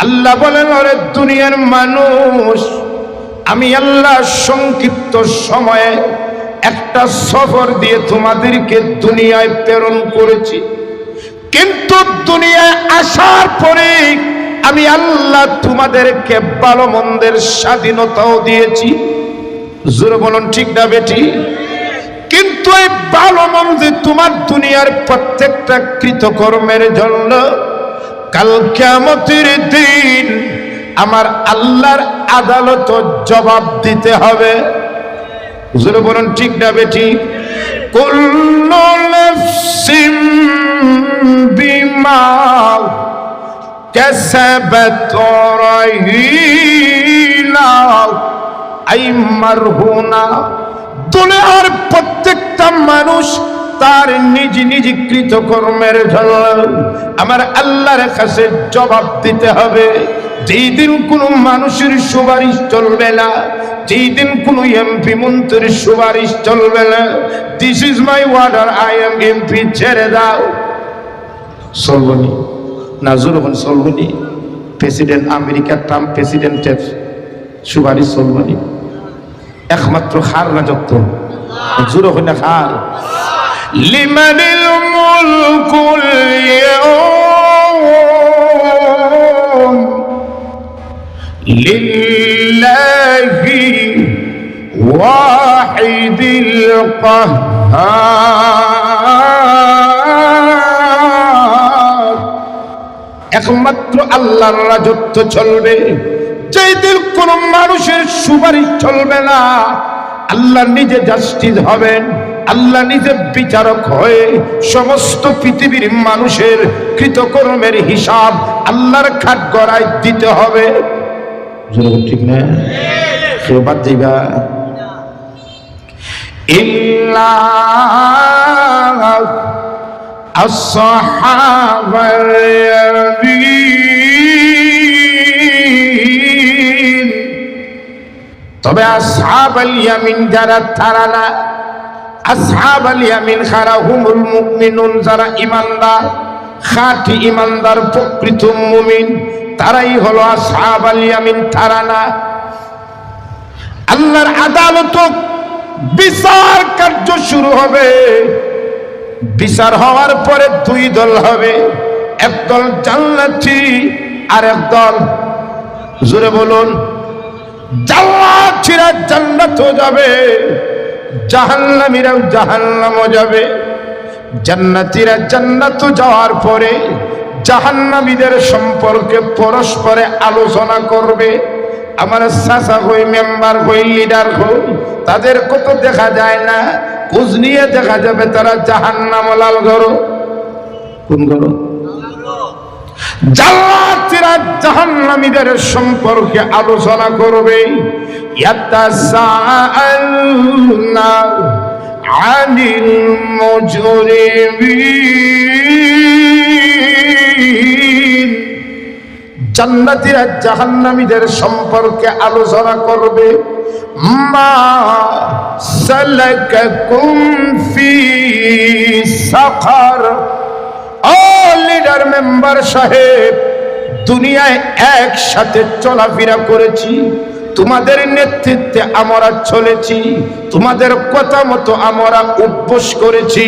আল্লাহ বলেন, ওরে দুনিয়ার মানুষ, আমি আল্লাহ সংক্ষিপ্ত সময়ে একটা সফর দিয়ে তোমাদেরকে দুনিয়ায় প্রেরণ করেছি, কিন্তু দুনিয়ায় আসার পরে আমি আল্লাহ তোমাদেরকে ভালো মন্দের স্বাধীনতাও দিয়েছি। জোরে বলুন ঠিক না বেটি? কিন্তু এই ভালো মন্দ তোমার দুনিয়ার প্রত্যেকটা কৃতকর্মের জন্য কাল কিয়ামতের দিন আমার আল্লাহর আদালত জবাব দিতে হবে। জোরে বলুন ঠিক না বেটি? কুল্লু নাফসিন বিমা কাসাবাত রাহিনা আই মারহুনা। দুনিয়ার প্রত্যেকটা মানুষ তার নিজ নিজ কৃতকর্মের জন্য আমার আল্লাহর কাছে জবাব দিতে হবে। যেই দিন কোনো মানুষের সুপারিশ চলবে না, যেই দিন কোনো এমপি মন্ত্রীর সুপারিশ চলবে না। This is my order, I am MP, ছেড়ে দাও। চলবনি না? যখন চলবনি প্রেসিডেন্ট আমেরিকার ট্রাম্প প্রেসিডেন্টের সুপারিশ চলবনি? একমাত্র খার রাজত্ব। জোরে হই না খার। লিমানিল মুলকুল ইয়াউম লিল্লাহি ওয়াহিদিল কাহ্হার। একমাত্র আল্লাহর রাজত্ব চলবে। যেই দিন কোন মানুষের সুপারিশ চলবে না, আল্লাহ নিজে জাস্টিস হবেন, আল্লাহ নিজে বিচারক হয়ে সমস্ত পৃথিবীর মানুষের কৃতকর্মের হিসাব আল্লাহর কাঠগড়ায় দিতে হবে। ঠিক না? কেউ বাদ যাইবা? ইল্লা আসহাবাল ইয়ামিন, তবে আসহাবাল ইয়ামিন যারা, তারা না। আসহাবাল ইয়ামিন খারা হুমুল মুমিনুন, যারা ইমানদার, খাঁটি ইমানদার, প্রকৃত মুমিন, তারাই হলো আসহাবাল ইয়ামিন, তারা না। আল্লাহর আদালত বিচার কার্য শুরু হবে। বিচার হওয়ার পরে দুই দল হবে, একদল জান্নাতি আর একদল, জোরে বলুন, জান্নাতীরা জান্নাতও যাবে, জাহান্নামীরাও জাহান্নামও যাবে। জান্নাতীরা জান্নাত যাওয়ার পরে জাহান্নামীদের সম্পর্কে পরস্পরে আলোচনা করবে। আমার চাচা হই, মেম্বার হই, লিডার হই, তাদের কত দেখা যায় না, খোঁজ নিয়ে দেখা যাবে তারা জাহান্নাম লাল করো। কোন করো? জান্নাতীরা জাহান্নামীদের সম্পর্কে আলোচনা করবে। ইয়াতাসাআলুনা আনিল মুজরিমিন। জান্নাতীরা জাহান্নামীদের সম্পর্কে আলোচনা করবে। মা সালাকাকুম ফি সাকার। ও লিডার, মেম্বার সাহেব, দুনিয়ায় একসাথে চলাফেরা করেছি, তোমাদের নেতৃত্বে আমরা চলেছি, তোমাদের কথা মতো আমরা উপোস করেছি,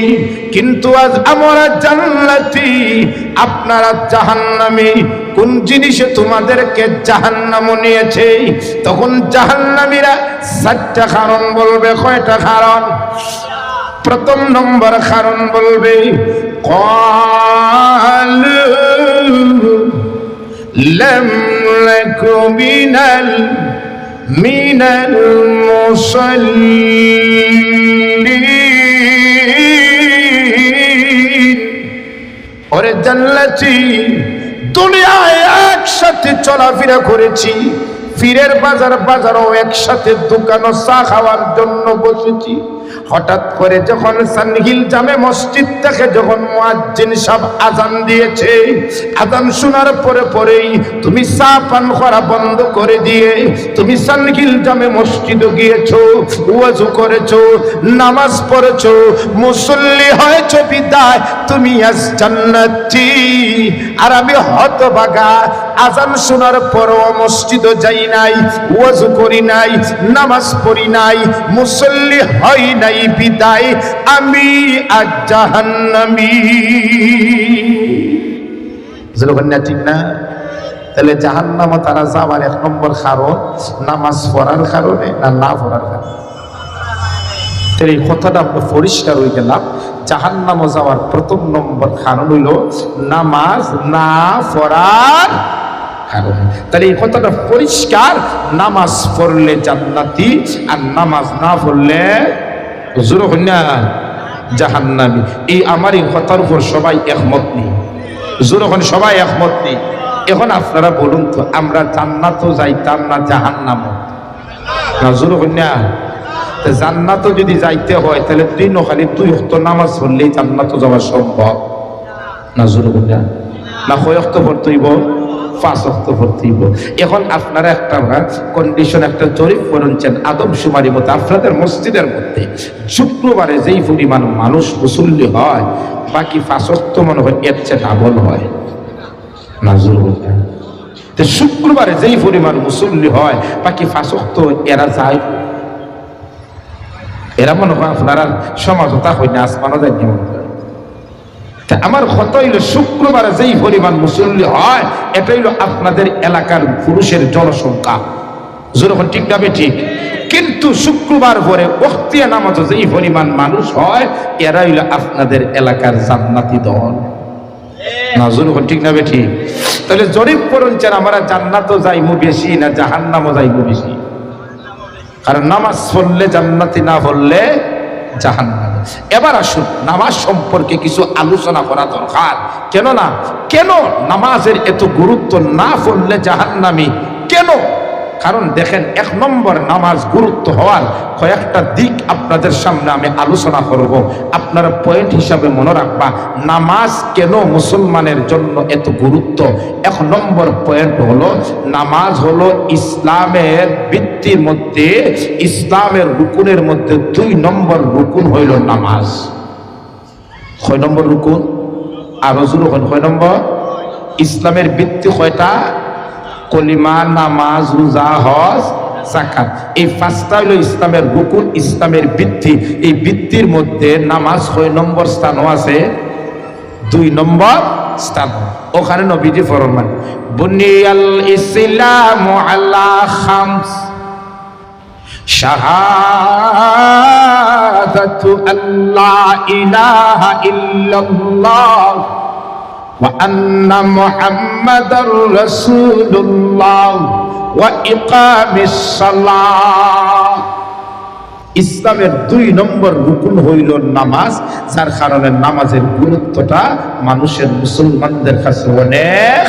কিন্তু আজ আমরা জান্নাতি, আপনারা জাহান্নামী। কোন জিনিসে তোমাদেরকে জাহান্নাম নিয়েছে? তখন জাহান্নামীরা 4টা কারণ বলবে। কয়টা কারণ? প্রথম নম্বর কারণ বলবে, ক্বালু লাম নাকু মিনাল মুসাল্লিন। ওরে জান্নাতি, দুনিয়ায় একসাথে চলাফেরা করেছি, ফিরের বাজারও একসাথে, দোকানও চা খাওয়ার জন্য বসেছি। হঠাৎ করে যখন সানহিল জামে মসজিদ থেকে যখন মুয়াজ্জিন সাহেব আজান দিয়েছে, আজান শোনার পরেই তুমি চা পান করা বন্ধ করে দিয়ে তুমি সানহিল জামে মসজিদে গিয়েছো, ওয়াজু করেছো, নামাজ পড়েছো, মুসল্লি হয়েছো বিদায় তুমি আজ জান্নাতি। আর আমি হতভাগা, আজান শোনার পরও মসজিদে যাই নাই, ওয়াজু করি নাই, নামাজ পড়ি নাই, মুসল্লি হই নাই বিদায় আমি আজ জাহান্নামী। ঠিক না? তাহলে জাহান্নামে তারা যাওয়ার এক নম্বর কারণ নামাজ পড়ার কারণে না পড়ার কারণে? তাহলে এই কথাটা আমরা পরিষ্কার হয়ে গেলাম, জাহান্নামে যাওয়ার প্রথম নম্বর কারণ হইল নামাজ না পড়ার কারণে। তাহলে এই কথাটা পরিষ্কার, নামাজ পড়লে জান্নাতি আর নামাজ না পড়লে হুজুর হইনা জাহান্নামী। এই আমার এই কথার উপর সবাই একমত নেই, হুজুর এখন সবাই একমত নেই। এখন আপনারা বলুন তো, আমরা জান্নাতও যাইতাম না জাহান্নামও? না হুজুর হইনা? জান্নাতও যদি যাইতে হয় তাহলে খালি 2 ওয়াক্ত নামাজ পড়লেই জান্নাতও যাওয়া সম্ভব না? হুজুর হইনা? না কয় ওয়াক্ত পড়তে হইব? 5 ওয়াক্ত পড়তে হইব। এখন আপনারা একটা কন্ডিশন, একটা জরিপ করেছেন আদমশুমারি মতো আপনাদের মসজিদের মধ্যে শুক্রবারে যেই পরিমাণ মানুষ মুসল্লি হয়, বাকি 5 ওয়াক্ত মনে হয় এর চেয়ে ডাবল হয় না? হুজুর হইনা? তো শুক্রবারে যেই পরিমাণ মুসল্লি হয়, বাকি 5 ওয়াক্ত এরা যায়, এরা মনে হয় আপনারা সমাজতা হয় না, আসমানও যায় মনে হয়। আমার কথা হইল শুক্রবারে যেই পরিমাণ মুসল্লি হয়, এটা হইল আপনাদের এলাকার পুরুষের জনসংখ্যা। যখন ঠিক না ঠিক? কিন্তু শুক্রবার পরে ওয়াক্তিয়া নামাজে যেই পরিমাণ মানুষ হয়, এরা হইল আপনাদের এলাকার জান্নাতি দল। না যখন ঠিক না ঠিক? তাহলে জরিপ করুন চান আমরা জান্নাতও যাইমু বেশি না জাহান্নামও যাইমু বেশি? কারণ নামাজ পড়লে জান্নাতি, না পড়লে জাহান্নামী। এবার আসুন নামাজ সম্পর্কে কিছু আলোচনা করা দরকার। কেন নামাজের এত গুরুত্ব? না পড়লে জাহান্নামী কেন? কারণ দেখেন, 1 নম্বর নামাজ গুরুত্ব হওয়ার কয়েকটা দিক আপনাদের সামনে আমি আলোচনা করব। আপনারা পয়েন্ট হিসাবে মনে রাখবা, নামাজ কেন মুসলমানের জন্য এত গুরুত্ব। 1 নম্বর পয়েন্ট হলো, নামাজ হলো ইসলামের ভিত্তির মধ্যে, ইসলামের রুকুনের মধ্যে 2 নম্বর রুকুন হইল নামাজ। কয় নম্বর রুকুন? আর রসুল কয় নম্বর? ইসলামের ভিত্তি কয়টা? কলিমা, নামাজ, রোজা, হজ, যাকাত। এই 5টা হলো ইসলামের রুকুন, ইসলামের ভিত্তি। এই ভিত্তির মধ্যে নামাজ কয় নম্বর স্থানও আছে? 2 নম্বর স্থান। ওখানে নবীজি ফরমান, বুনিয়াল ইসলামু আলা খামস, শাহাদাতু আল্লা ইলাহা ইল্লাল্লাহ ওয়া আন্না মুহাম্মাদার রাসূলুল্লাহ ওয়া ইকামিস সালাহ। ইসলামের 2 নম্বর রুকুন হইল নামাজ, যার কারণে নামাজের গুরুত্বটা মানুষের, মুসলমানদের কাছে অনেক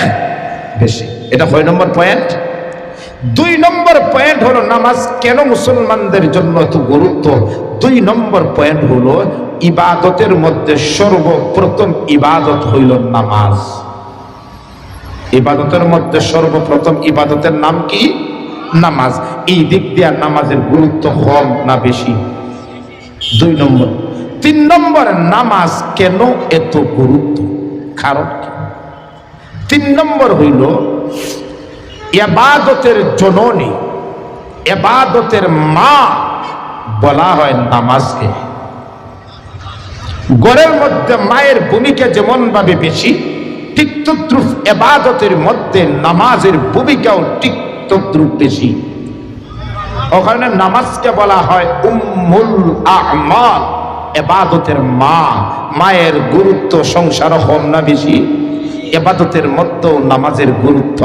বেশি। এটা কয় নম্বর পয়েন্ট? 2 নম্বর পয়েন্ট হলো নামাজ কেন মুসলমানদের জন্য এত গুরুত্ব। 2 নম্বর পয়েন্ট হলো, ইবাদতের মধ্যে সর্বপ্রথম ইবাদত হইল নামাজ। ইবাদতের মধ্যে সর্বপ্রথম ইবাদতের নাম কি? নামাজ। এই দিক দিয়ে নামাজের গুরুত্ব কম না বেশি? 2 নম্বর। 3 নম্বর, নামাজ কেন এত গুরুত্ব, কারণ কি? 3 নম্বর হইল, ইবাদতের জননী, ইবাদতের মা বলা হয় নামাজকে। ঘরের মধ্যে মায়ের ভূমিকা যেমন ভাবে বেশি, ঠিক তদ্রুপ ইবাদতের মধ্যে নামাজের ভূমিকাও ঠিক তদ্রুপ বেশি। ওখানে নামাজকে বলা হয় উম্মুল আমাল, ইবাদতের মা। মায়ের গুরুত্ব সংসার কম না বেশি? ইবাদতের মধ্যেও নামাজের গুরুত্ব।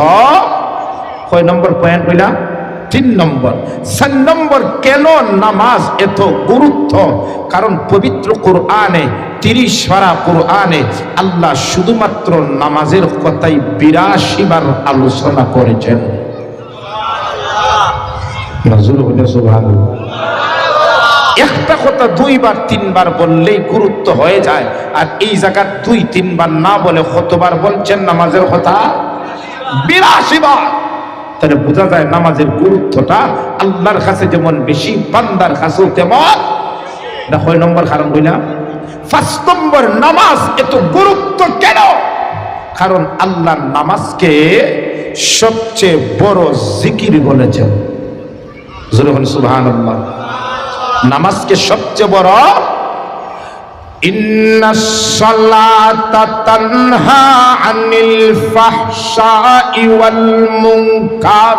কয় নম্বর পয়েন্ট হইলা? 3 নম্বর। 4 নম্বর, কেন নামাজ এত গুরুত্ব? কারণ পবিত্র কোরআনে 30 পারা কোরআনে আল্লাহ শুধুমাত্র নামাজের কথাই 82 বার আলোচনা করেছেন। সুবহানাল্লাহ। একটা কথা দুইবার তিনবার বললেই গুরুত্ব হয়ে যায়, আর এই জায়গা দুই তিনবার না বলে কতবার বলছেন নামাজের কথা? 82 বার। তাহলে বোঝা যায় নামাজের গুরুত্বটা আল্লাহর কাছে যেমন বেশি, বান্দার কাছেও তেমন। না কয় নম্বর কারণ বললাম? 5 নম্বর, নামাজ এত গুরুত্ব কেন? কারণ আল্লাহর নামাজকে সবচেয়ে বড় জিকির বলেছেন। সুবহানাল্লাহ। নামাজকে সবচেয়ে বড়, ইন্নাস সালাতা তানহা আনিল ফাহশাই ওয়াল মুনকার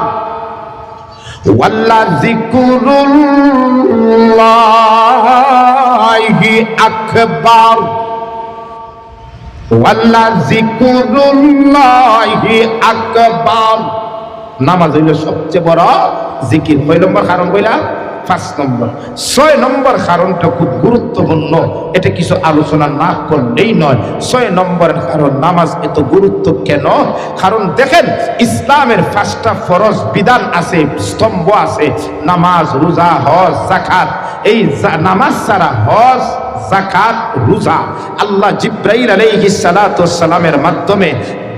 ওয়ালা যিকরুল্লাহি আকবার ওয়ালা যিকরুল্লাহি আকবার। নামাজ হইল সবচেয়ে বড় জিকির। কয় নম্বর কারণ বললাম? 5 নম্বর। 6 নম্বর কারণটা খুব গুরুত্বপূর্ণ, এটা কিছু আলোচনা না করলেই নয়। 6 নম্বর কারণ নামাজ এত গুরুত্ব কেন? কারণ দেখেন, ইসলামের 5টা ফরজ বিধান আছে, স্তম্ভ আছে, নামাজ, রোজা, হজ, যাকাত। এই নামাজ ছাড়া হজ, যাকাত, রোজা আল্লাহ জিব্রাইল আলাইহিস সালাতু ওয়াস সালামের মাধ্যমে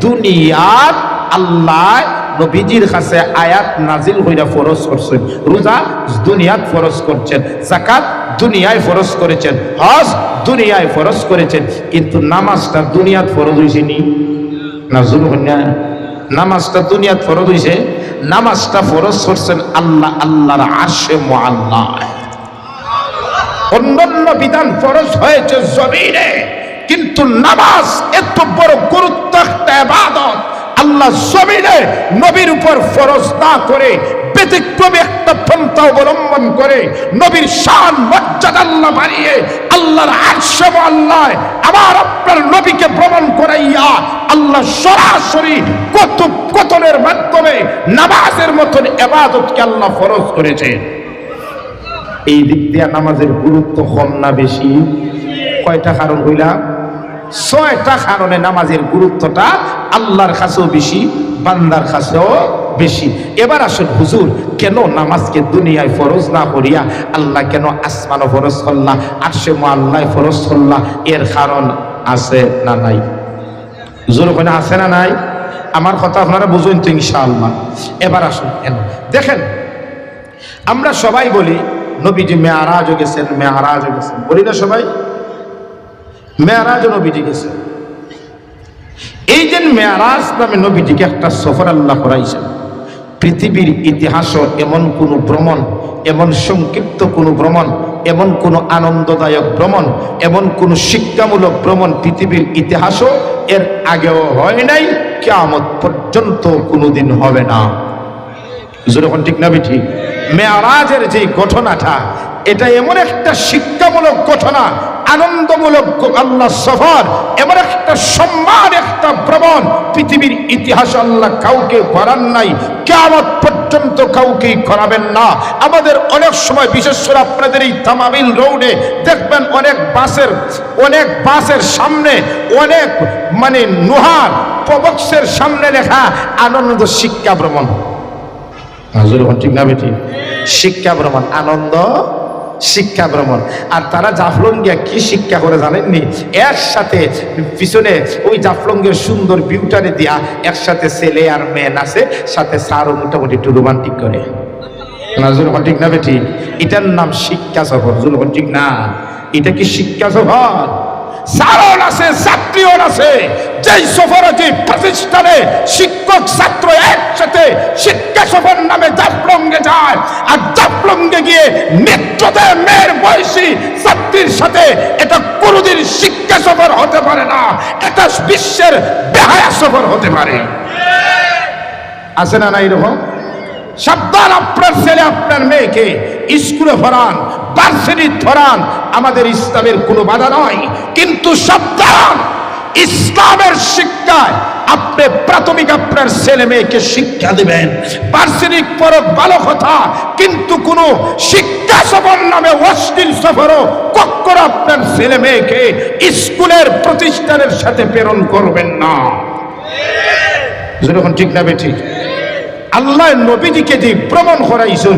দুনিয়ার আল্লাহ নবীজির কাছে আয়াত নাজিল হইরা ফরজ করছেন। রোজা দুনিয়াত ফরজ করছেন, যাকাত দুনিয়ায় ফরজ করেছেন, হজ দুনিয়ায় ফরজ করেছেন। কিন্তু নামাজটা দুনিয়াত ফরজ হইছে নি? না জুলুন্না, নামাজটা দুনিয়াত ফরজ হইছে? নামাজটা ফরজ করছেন আল্লাহ আল্লাহর আরশে মুআল্লায়। অন্যান্য বিধান ফরজ হয়েছে জমিনে, কিন্তু নামাজ এত বড় গুরুত্ব একটা ইবাদত আল্লাহ জমিনে নবীর উপর ফরজ না করে ব্যতিক্রমী একটা পন্থা অবলম্বন করে নবীর শান মর্যাদা আল্লাহ বাড়িয়ে আল্লাহর আরশে মুআল্লায় আমার আপনার নবীকে ভ্রমণ করাইয়া আল্লাহ সরাসরি কথনের মাধ্যমে নামাজের মতন ইবাদতকে আল্লাহ ফরজ করেছে। এই দিক দিয়ে নামাজের গুরুত্ব কম না বেশি? কয়টা কারণ হইলা? 6টা কারণে নামাজের গুরুত্বটা আল্লাহর কাছেও বেশি, বান্দার কাছেও বেশি। এবার আসুন হুজুর, কেন নামাজকে দুনিয়ায় ফরজ না করিয়া আল্লাহ কেন আসমানও ফরজ করলা, আরশে মুআল্লায় ফরজ করলা? এর কারণ আছে না নাই? হুজুর ওখানে আছে না নাই? আমার কথা আপনারা বুঝুন তো ইনশাআল্লাহ। এবার আসুন, কেন দেখেন, আমরা সবাই বলি নবীজি মেরাজও গেছেন, মেরাজও গেছেন, বলি না সবাই? মেরাজ নবীজি গেছেন। এই যে মেরাজ নামে নবীজিকে একটা সফর আল্লাহ করাইছেন। পৃথিবীর ইতিহাসও এমন কোন ভ্রমণ, এমন সংক্ষিপ্ত কোন ভ্রমণ, এমন কোন আনন্দদায়ক ভ্রমণ, এমন কোন শিক্ষামূলক ভ্রমণ পৃথিবীর ইতিহাসও এর আগেও হয় নাই, কিয়ামত পর্যন্ত কোনোদিন হবে না। যখন ঠিক না ঠিক? মেরাজের যে ঘটনাটা, এটা এমন একটা শিক্ষামূলক ঘটনা, আনন্দমূলক আল্লাহ সফর, এমন একটা সম্মান, একটা ভ্রমণ পৃথিবীর ইতিহাস আল্লাহ কাউকে করান নাই, কিয়ামত পর্যন্ত কাউকেই করাবেন না। আমাদের অনেক সময়, বিশেষ করে আপনাদের এই তামাবিল রোডে দেখবেন অনেক বাসের সামনে অনেক নোহার প্রবক্সের সামনে লেখা আনন্দ শিক্ষা ভ্রমণ। ঠিক না বেটি? শিক্ষা ভ্রমণ, আনন্দ শিক্ষা ভ্রমণ। আর তারা জাফলঙ্গিয়া কি শিক্ষা করে জানেননি? এর সাথে পিছনে ওই জাফলঙ্গের সুন্দর বিউটারে দিয়া একসাথে ছেলে আর মেয়ে নাচে, সাথে সারও মোটামুটি একটু রোমান্টিক করে। ঠিক না বেটি? এটার নাম শিক্ষা সফর। ঠিক না? এটা কি শিক্ষা সফর? সারও আছে, ছাত্রীও আছে। যেই সফরে, যে প্রতিষ্ঠানে শিক্ষক ছাত্র একসাথে শিক্ষা সফর নামে জাফলঙ্গে যায়, আর জাফলঙ্গে গিয়ে মেট্রোতে মেয়ের বয়সী ছাত্রীর সাথে, এটা কোনোদিন শিক্ষা সফর হতে পারে না, এটা বিশ্বের বেহায়া সফর হতে পারে। আছে না না এরকম? সাবধান, আপনার ছেলে আপনার মেয়েকে স্কুলে পড়ান, ভার্সিটি পড়ান, আমাদের ইসলামের কোনো বাধা নয়, কিন্তু সাবধান, ইসলামের শিক্ষায় আপনি প্রাথমিক আপনার ছেলে মেয়েকে শিক্ষা দিবেন। ভার্সিটি পড়ো ভালো কথা, কিন্তু কোনো শিক্ষা সফর নামে অশ্লীল সফরও কখনো আপনার ছেলে মেয়েকে স্কুলের প্রতিষ্ঠানের সাথে প্রেরণ করবেন না। যখন ঠিক না বেঠিক? আল্লাহ নবীজিকে যে ভ্রমণ করাইছেন,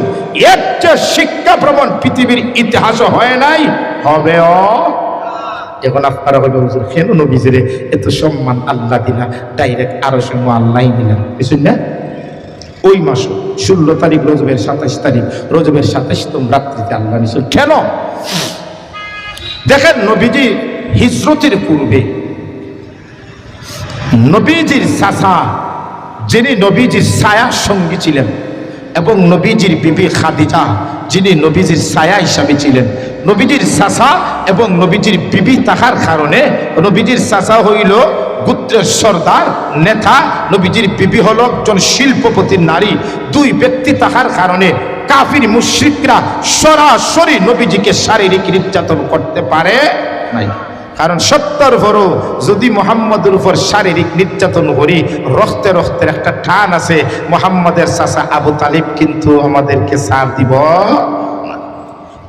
এর যে শিক্ষা ভ্রমণ পৃথিবীর ইতিহাসও হয় নাই, হবেও। এখন আপনারা হইবে হুজুর কেন নবীজিরে এত সম্মান আল্লাহ দিলা, ডাইরেক্ট আরশে মুআল্লাই দিলেন, বুঝছেন না? ওই মাস 16 তারিখ রজবের 27 তারিখ রজবের 27তম রাত্রিতে আল্লাহ নিছেন কেন? দেখেন, নবীজি হিজরতের পূর্বে নবীজির চাচা, যিনি নবীজির ছায়ার সঙ্গী ছিলেন, এবং নবীজির বিবি খাদিজা, যিনি নবীজির ছায়া হিসাবে ছিলেন, নবীজির চাচা এবং নবীজির বিবি থাকার কারণে, নবীজির চাচা হইল গোত্রের সর্দার নেতা, নবীজির বিবি হলো একজন শিল্পপতির নারী, দুই ব্যক্তি থাকার কারণে কাফির মুশরিকরা সরাসরি নবীজিকে শারীরিক নির্যাতন করতে পারে নাই। কারণ সত্যর পরও যদি মুহাম্মদের উপর শারীরিক নির্যাতন করি, রক্তে রক্তের একটা টান আছে, মুহাম্মদের চাচা আবু তালিব কিন্তু আমাদেরকে ছাড় দিব না।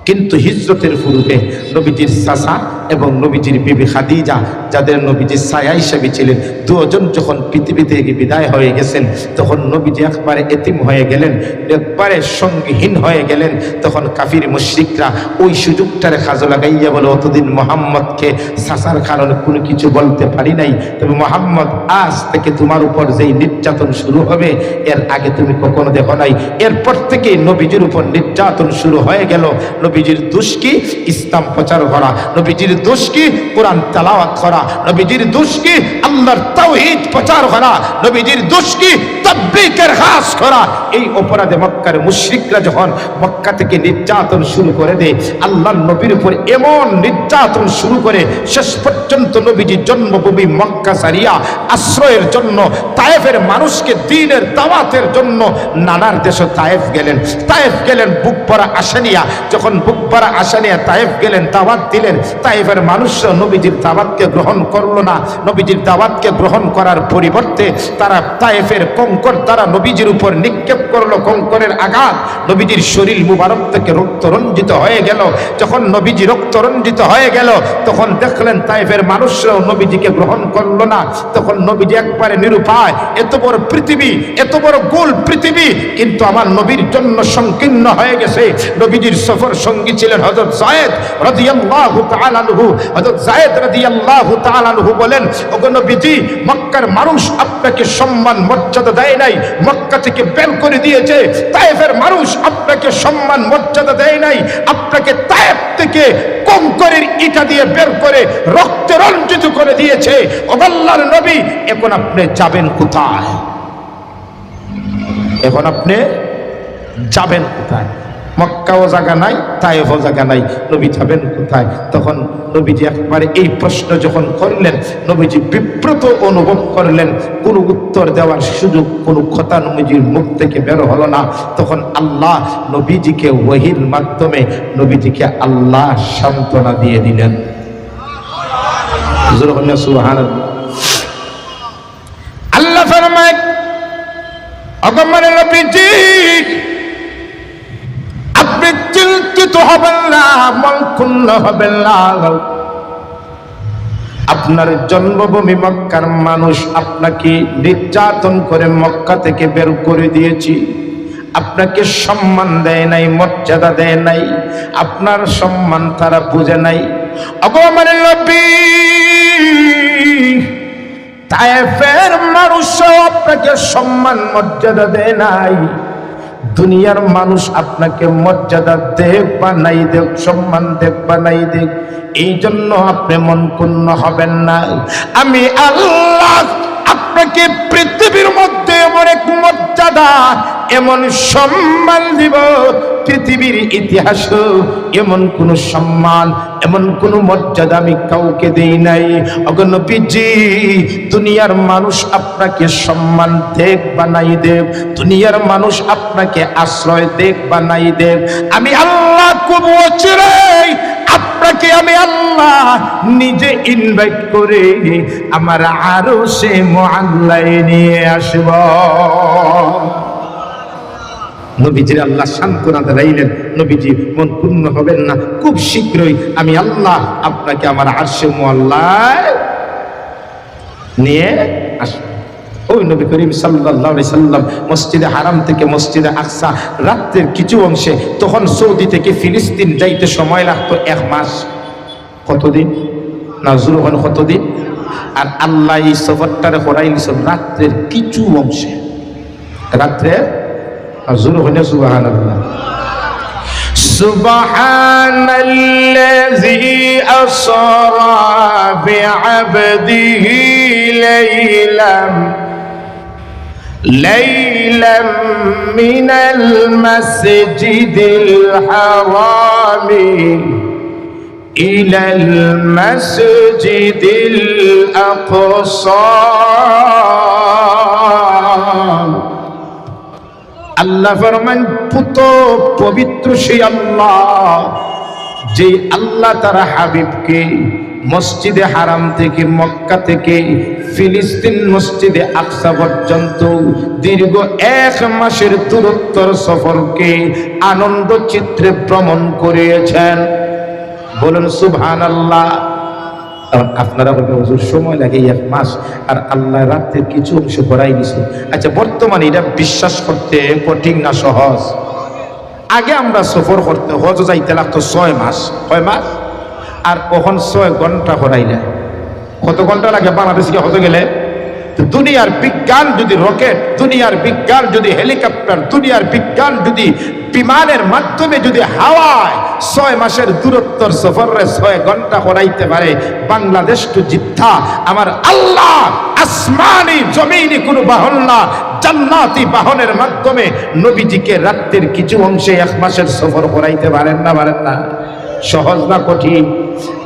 কিন্তু হিজরতের পূর্বে নবীজির চাচা এবং নবীজির বিবি খাদিজা, যাদের নবীজির ছায়া হিসেবে ছিলেন, দুজন যখন পৃথিবী থেকে বিদায় হয়ে গেছেন, তখন নবীজি একবারে এতিম হয়ে গেলেন, একবারে সঙ্গীহীন হয়ে গেলেন। তখন কাফির মুশরিকরা ওই সুযোগটারে কাজে লাগাইয়া বলে, অতদিন মোহাম্মদকে চাচার কারণে কোনো কিছু বলতে পারি নাই, তবে মোহাম্মদ আজ থেকে তোমার উপর যেই নির্যাতন শুরু হবে, এর আগে তুমি কখনো দেখো নাই। এরপর থেকে নবীজির উপর নির্যাতন শুরু হয়ে গেল। নবীজির দোষ কি? ইসলাম প্রচার করা। নবীজির দোষ কি? কোরআন তেলাওয়াত করা। নবীজির দোষ কি? আল্লাহর তাওহীদ প্রচার করা। নবীজির দোষ কি? তাবলীগের কাজ করা। এই অপরাধে মক্কার মুশরিকরা যখন মক্কা থেকে নির্যাতন শুরু করে দেয়, আল্লাহর নবীর উপর এমন নির্যাতন শুরু করে, শেষ পর্যন্ত নবীজির জন্মভূমি মক্কা ছাড়িয়া আশ্রয়ের জন্য তায়েফের মানুষকে দ্বীনের দাওয়াতের জন্য নানার দেশে তায়েফ গেলেন। তায়েফ গেলেন বুক ভরা আশা নিয়া। যখন বুক ভরা আশা নিয়া তায়েফ গেলেন, দাওয়াত দিলেন, তায়েফের মানুষরা নবীজির দাওয়াতকে গ্রহণ করলো না। নবীজির দাওয়াতকে গ্রহণ করার পরিবর্তে তারা তায়েফের কঙ্কর তারা নবীজির উপর নিক্ষেপ করলো, কঙ্করের আঘাত। নবীজির শরীর মুবারক থেকে রক্ত রঞ্জিত হয়ে গেল। যখন নবীজি রক্ত রঞ্জিত হয়ে গেল, তখন দেখলেন তায়েফের মানুষরাও নবীজিকে গ্রহণ করলো না। তখন নবীজি একবারে নিরুপায়, এত বড় পৃথিবী, এত বড় গোল পৃথিবী, কিন্তু আমার নবীর জন্য সংকীর্ণ হয়ে গেছে। নবীজির সফর সঙ্গী ছিলেন হযরত যায়েদ রাদিয়াল্লাহু তাআলা আনহু। হযরত যায়েদ রাদিয়াল্লাহু তাআলা আনহু বলেন, ওগো নবীজি, মক্কার মানুষ আপনাকে সম্মান মর্যাদা দেয় নাই, মক্কা থেকে বের করে দিয়েছে। তায়েফের মানুষ আপনাকে সম্মান মর্যাদা দেয় নাই, আপনাকে তায়েফ থেকে কঙ্করের ইটা দিয়ে বের করে রক্তে রঞ্জিত করে দিয়েছে। ও আল্লাহর নবী, এখন আপনি যাবেন কোথায়? এখন আপনি যাবেন কোথায়? মক্কাও জায়গা নাই, তায়েফও জায়গা নাই, নবী যাবেন কোথায়? তখন নবীজি একবারে এই প্রশ্ন যখন করলেন, নবীজি বিব্রত অনুভব করলেন। কোনো উত্তর দেওয়ার সুযোগ, কোনো কথা নবীজির মুখ থেকে বের হলো না। তখন আল্লাহ নবীজিকে ওহীর মাধ্যমে নবীজিকে আল্লাহ সান্ত্বনা দিয়ে দিলেন। সুবহানাল্লাহ। আল্লাহ ফরমায়, আগমনে নবীজি, আপনি চিন্তিত হবেন না, মনক্ষুণ্ণ হবেন না। আপনার জন্মভূমি মক্কার মানুষ আপনাকে নির্যাতন করে মক্কা থেকে বের করে দিয়েছি। আপনাকে সম্মান দেয় নাই, মর্যাদা দেয় নাই, আপনার সম্মান তারা বুঝে নাই। আগমনে নবী, তায়েফের মানুষও আপনাকে সম্মান মর্যাদা দেয় নাই। দুনিয়ার মানুষ আপনাকে মর্যাদা দেখ বা নাই দেখ, সম্মান দেখ বা নাই দেখ, এই জন্য আপনি মন ক্ষুণ্ণ হবেন না। আমি আল্লাহ আপনাকে পৃথিবীর মধ্যে এমন এক মর্যাদা, এমন সম্মান দিব, পৃথিবীর ইতিহাসে এমন কোন সম্মান, এমন কোন মর্যাদা আমি কাউকে দেই নাই। ওগো নবীজি, দুনিয়ার মানুষ আপনাকে সম্মান দেখ বা নাই দেখ, দুনিয়ার মানুষ আপনাকে আশ্রয় দেখ বা নাই দেখ, আমি আল্লাহ খুব অচিরেই আপনাকে আমি আল্লাহ নিজে ইনভাইট করে আমার আরশে মুআল্লায় নিয়ে আসব। নবীজির আল্লাহ সান্ত্বনা দিলেন, নবীজি মন পূর্ণ হবেন না, খুব শীঘ্রই আমি আল্লাহ আপনাকে আমার আরশে মুআল্লায় নিয়ে আসব। ওই নবী করিম সাল্লাল্লাহু আলাইহি সাল্লাম মসজিদে হারাম থেকে মসজিদে আকসা রাতের কিছু অংশে, তখন সৌদি থেকে ফিলিস্তিন যাইতে সময় লাগতো 1 মাস। কতদিন? নাজুর হন কতদিন? আর আল্লাহ এই সফরটারে করাইলিস রাত্রের কিছু অংশে। রাত্রে নাজুর হন সুবহানাল্লাহ। সুবহানাল্লাযী আসরা বিআবদিহি লাইলাম মিনাল মাসজিদিল হারামি ইলাল মাসজিদিল আকসা। আল্লাহ ফরমান, পুত পবিত্র সেই আল্লাহ, যে আল্লাহ তার হাবিবকে মসজিদে হারাম থেকে মক্কা থেকে ফিলিস্তিন মসজিদে আকসা পর্যন্ত দীর্ঘ 1 মাসের দূরত্বর সফরকে আনন্দ চিত্রে ভ্রমণ করিয়েছেন। বলুন সুবহানাল্লাহ। আপনারা বলবেন হুজুর সময় লাগে 1 মাস, আর আল্লাহ রাতের কিছু অংশ করাই দিছে। আচ্ছা, বর্তমানে এটা বিশ্বাস করতে কঠিন না সহজ? আগে আমরা সফর করতে হজ যাইতে লাগতো 6 মাস। কয় মাস? আর কখন 6 ঘন্টা করাইলে কত ঘন্টা লাগে বাংলাদেশকে হতে গেলে? দুনিয়ার বিজ্ঞান যদি রকেট, দুনিয়ার বিজ্ঞান যদি হেলিকপ্টার, দুনিয়ার বিজ্ঞান যদি বিমানের মাধ্যমে যদি হাওয়ায় 6 মাসের দূরত্বর সফরে 6 ঘন্টা করাইতে পারে, বাংলাদেশ টু জিদ্দা আমার আল্লাহ আসমানি জমিনি কোনো বাহন না, জান্নাতি বাহনের মাধ্যমে নবীজিকে রাতের কিছু অংশে 1 মাসের সফর করাইতে পারেন না? পারেন না? সহজ না কঠিন?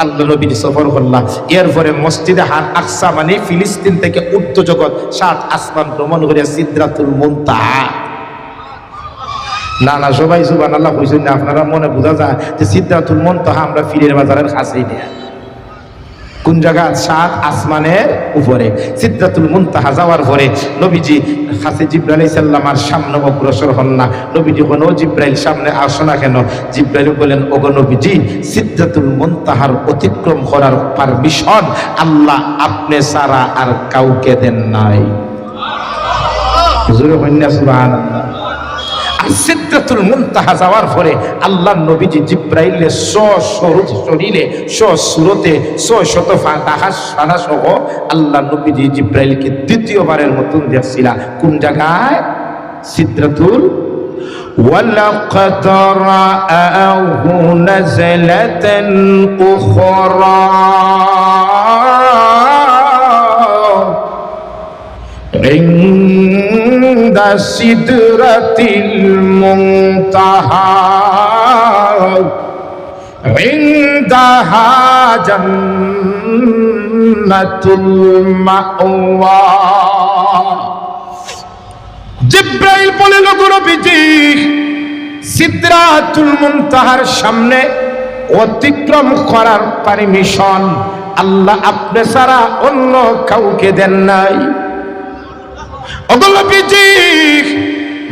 আল্লাহ নবী সফর করলাম, এরপরে মসজিদে আকসা মানে ফিলিস্তিন থেকে উর্ধ্ব জগৎ 7 আসমান ভ্রমণ করে সিদরাতুল মুনতাহা। না না, সবাই সুবহানাল্লাহ কইছেন না? আপনারা মনে বোঝা যায় যে সিদরাতুল মুনতাহা আমরা ফিরের বাজারের কাছেই নেই। কোন জায়গা? 7 আসমানের উপরে। সিদরাতুল মুনতাহা যাওয়ার পরে নবীজি কাছে জিবরাইল আলাইহিস সালামের সামনে অগ্রসর হন না। নবীজি বলেন, ও জিবরাইল সামনে আসো না কেন? জিবরাইল বলেন, ওগো নবীজি, সিদরাতুল মুনতাহার অতিক্রম করার পারমিশন আল্লাহ আপনি ছাড়া আর কাউকে দেন নাই। হুজুর কন্যা সুবহানাল্লাহ। সিদরাতুল মুনতাহা যাওয়ার পরে আল্লাহ নবীজি জিবরাইলের শরীরে সুরতে 600 ফাঁকা সাদা সহ আল্লাহ নবীজি জিবরাইলকে দ্বিতীয়বারের মতন দেখছিলা। কোন জায়গায়? সিদরাতুল। ওয়ালাকাদ রাআহু নাযলাতান উখরা عند سدرة المنتهى عندها جنة المأوى। জিবরাইল বলে, লোগো নবীজি, সিদরাতুল মুনতাহার সামনে অতিক্রম করার পারমিশন আল্লাহ আপনি ছাড়া অন্য কাউকে দেন নাই।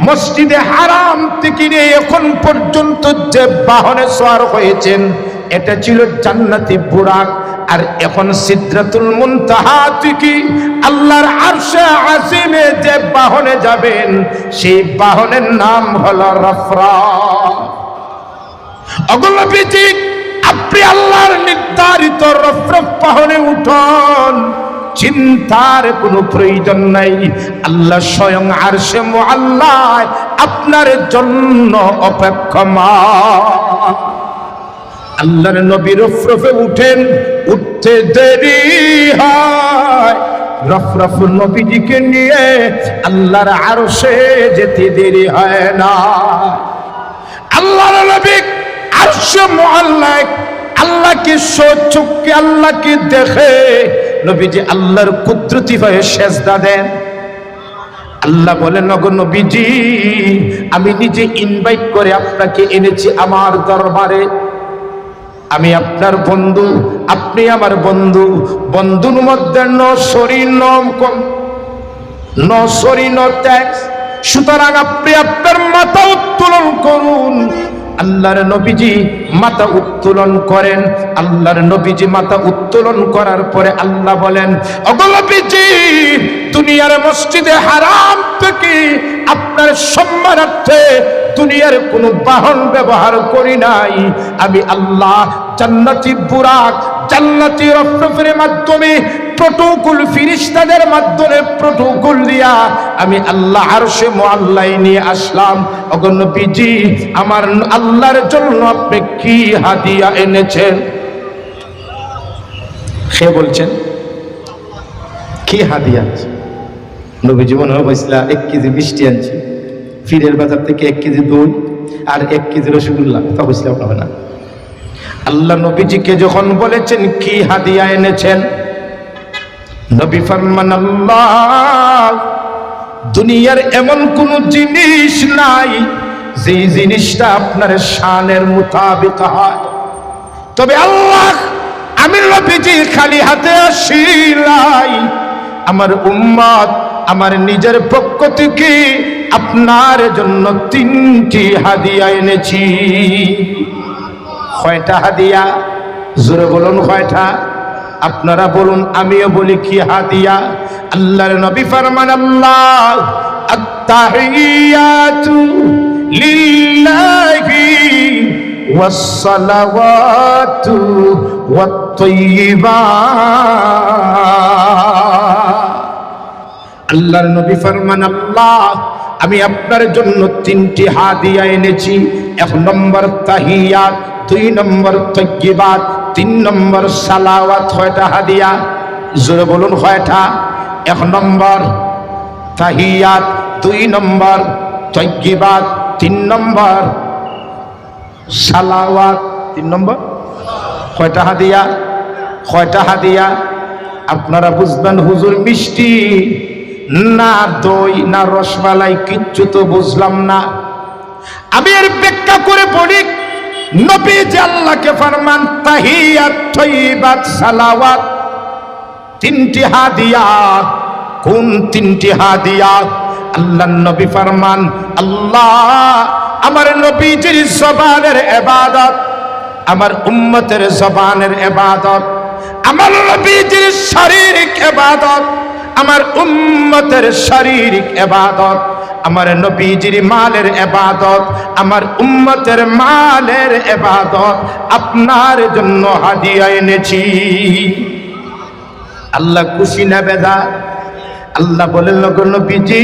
মসজিদে হারাম থেকে নিয়ে এখন পর্যন্ত যে বাহনে সওয়ার হয়েছেন এটা ছিল জান্নাতি বুরাক, আর এখন সিদরাতুল মুনতাহা থেকে আল্লাহর আরশে আজিমে যে বাহনে যাবেন সেই বাহনের নাম হলো রফরা। অগলবিজি, আপনি আল্লাহর নির্ধারিত রফরফ বাহনে উঠুন, চিন্তার কোনো প্রয়োজন নাই। আল্লাহ স্বয়ং আরশে মুআল্লায় আপনার জন্য অপেক্ষমান। আল্লাহর নবী রফরফে উঠেন, উঠতে দেরি হয়, রফরফ নবীজিকে নিয়ে আল্লাহর আরশে যেতে দেরি হয় না। আল্লাহর নবী আরশে মুআল্লায় আল্লাহকে চোখে আল্লাহকে দেখে নবীজি আল্লাহর কুদরতি হয়ে সেজদা দেন। আল্লাহ বলেন, ওগো নবীজি, আমি নিজে ইনভাইট করে আপনাকে এনেছি আমার দরবারে। আমি আপনার বন্ধু, আপনি আমার বন্ধু। বন্ধুর মধ্যে নো সরি নো কম, নো সরি নো ট্যাক্স। সুতরাং আপনি আপনার মাথা উত্তোলন করুন, আল্লাহর নবীজি মাথা উত্তোলন করেন। আল্লাহর নবীজি মাথা উত্তোলন করার পরে আল্লাহ বলেন, ওগো নবীজি, দুনিয়ার মসজিদে হারাম থেকে আপনার সম্মানার্থে দুনিয়ার কোনো বাহন ব্যবহার করি নাই। আমি আল্লাহ জান্নাতি বুরাক, জান্নাতি রফরফের মাধ্যমে, প্রটোকল ফিরিস্তাদের মাধ্যমে প্রটোকল দিয়া আমি আল্লাহ আরশে মুআল্লায় নিয়ে আসলাম। ওগো নবীজি, আমার আল্লাহর জন্য আপনি কি হাদিয়া এনেছেন? সে বলছেন কি হাদিয়া আছে? নবীজি মনে হয় বলছিলা 1 কেজি মিষ্টি আনছি, ফিরের বাজার থেকে 1 কেজি দই আর 1 কেজি রসগোল্লা, তা বলছিলাম হবে না। আল্লাহ নবীজিকে যখন বলেছেন কি হাদিয়া এনেছেন, নবী ফরমান, আল্লাহ, দুনিয়ার এমন কোন জিনিস নাই যে জিনিসটা আপনার শানের মোতাবেক হয়, তবে আল্লাহ, আমি নবীজি খালি হাতে আসি নাই। আমার উম্মত আমার নিজের পক্ষ থেকে আপনার জন্য 3টি হাদিয়া এনেছি। কয়টা হাদিয়া? জোরে বলুন কয়টা? আপনারা বলুন, আমিও বলি কি হাদিয়া। আল্লাহর নবী ফরমান, আল্লাহ, আত-তাহিয়াতু লিল্লাহি ওয়াস-সালাওয়াতু ওয়াত-তাইয়্যিবাত। আল্লাহর নবী ফরমান, আল্লাহ, আমি আপনার জন্য 3টি হাদিয়া এনেছি। 1 নম্বর তাহিয়াত, 2 নম্বর তাইয়্যিবাত, 3 নম্বর সালাওয়াত। কয়টা হাদিয়া? জোরে বলুন কয়টা? 1 নম্বর তাহিয়াত, 2 নম্বর তাইয়্যিবাত, 3 নম্বর সালাওয়াত। 3 নম্বর কয়টা হাদিয়া? কয়টা হাদিয়া? আপনারা বুঝবেন হুজুর, মিষ্টি না দই না রসমালাই, কিচ্ছু তো বুঝলাম না। আমি এর ব্যাখ্যা করে বলি, নবী যে আল্লাহকে ফরমান তাহিয়াত, তাইয়্যিবাত, সালাওয়াত, 3টি হাদিয়া। কোন 3টি হাদিয়া? আল্লাহর নবী ফরমান, আল্লাহ, আমার নবীজির জবানের ইবাদত, আমার উম্মতের জবানের ইবাদত, আমার নবীজির শারীরিক ইবাদত, আমার উম্মতের শারীরিক ইবাদত, আমার নবীজির মালের ইবাদত, আমার উম্মতের মালের ইবাদত আপনার জন্য হাদিয়া এনেছি। আল্লাহ খুশি না বেজার? আল্লাহ বলেন, নবীজি,